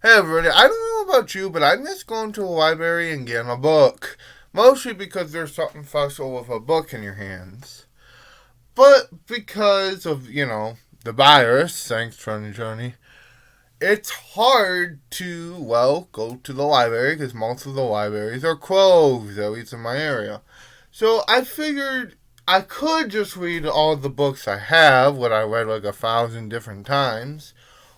Hey everybody, I don't know about you, but I miss going to a library and getting a book. Mostly because there's something special with a book in your hands. But because of, the virus, thanks 2020, it's hard to, go to the library because most of the libraries are closed, at least in my area. So I figured I could just read all the books I have, what I read like 1,000 different times,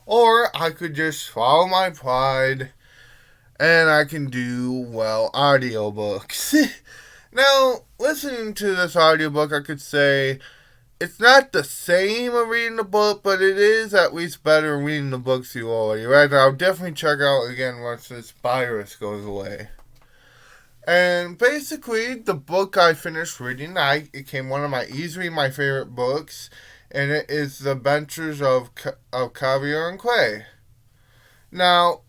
or I could just follow my pride and I can do, audiobooks. Now, listening to this audiobook, I could say it's not the same as reading the book, but it is at least better than reading the books you already read. I'll definitely check out again once this virus goes away. And basically, the book I finished reading, it came one of easily my favorite books, and it is The Adventures of Kavalier and Quay. Now,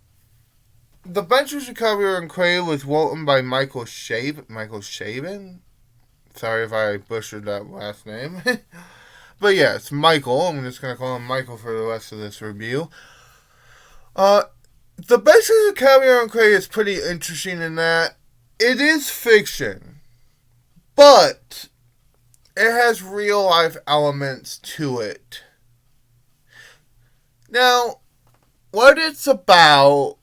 The Adventures of Kavalier and Quay was written by Michael Shaven? Sorry if I butchered that last name. But yes, Michael. I'm just going to call him Michael for the rest of this review. The Adventures of Kavalier and Quay is pretty interesting in that it is fiction, but it has real life elements to it. Now, what it's about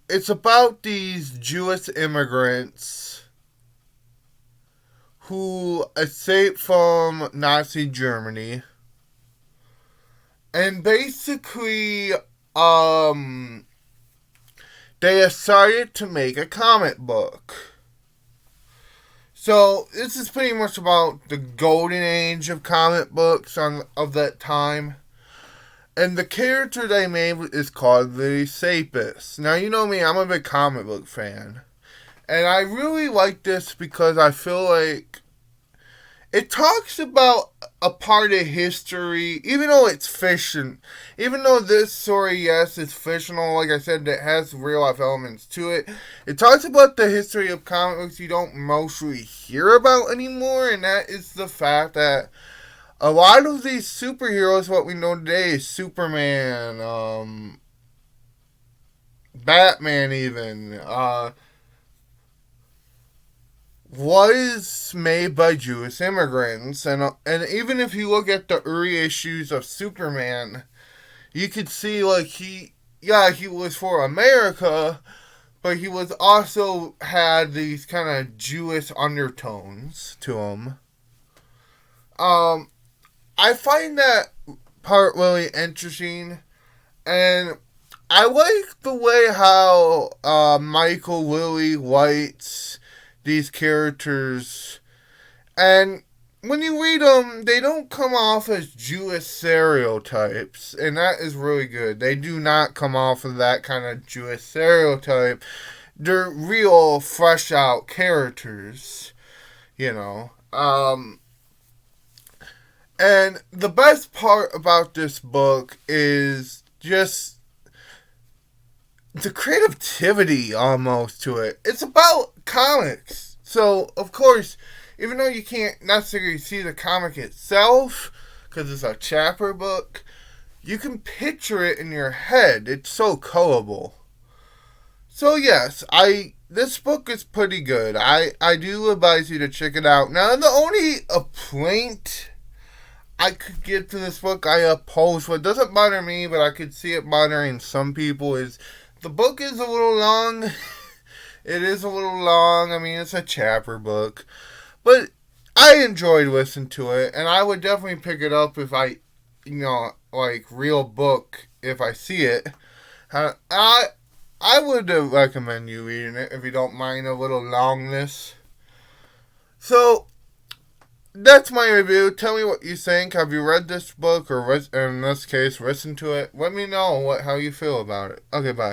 these Jewish immigrants who escaped from Nazi Germany and basically they decided to make a comic book. So this is pretty much about the golden age of comic books of that time. And the character they made is called the Sapist. Now, you know me, I'm a big comic book fan. And I really like this because I feel like it talks about a part of history, even though it's fiction. Even though this story, yes, is fictional, like I said, it has real life elements to it. It talks about the history of comic books you don't mostly hear about anymore, and that is the fact that a lot of these superheroes, what we know today, is Superman, Batman even, was made by Jewish immigrants. And even if you look at the early issues of Superman, you could see, like, he was for America, but he was also had these kind of Jewish undertones to him. I find that part really interesting, and I like the way how Michael Lilly writes these characters, and when you read them, they don't come off as Jewish stereotypes, and that is really good. They do not come off of that kind of Jewish stereotype. They're real, fresh out characters, you know. And the best part about this book is just the creativity almost to it. It's about comics. So, of course, even though you can't necessarily see the comic itself, because it's a chapter book, you can picture it in your head. It's so colorful. So, yes, this book is pretty good. I do advise you to check it out. Now, the only complaint I could give to this book, I oppose, what doesn't bother me, but I could see it bothering some people, is the book is a little long. It is a little long. I mean, it's a chapter book. But I enjoyed listening to it, and I would definitely pick it up if I, real book, if I see it. I would recommend you reading it if you don't mind a little longness. So, that's my review. Tell me what you think. Have you read this book, or in this case, listened to it? Let me know how you feel about it. Okay, bye.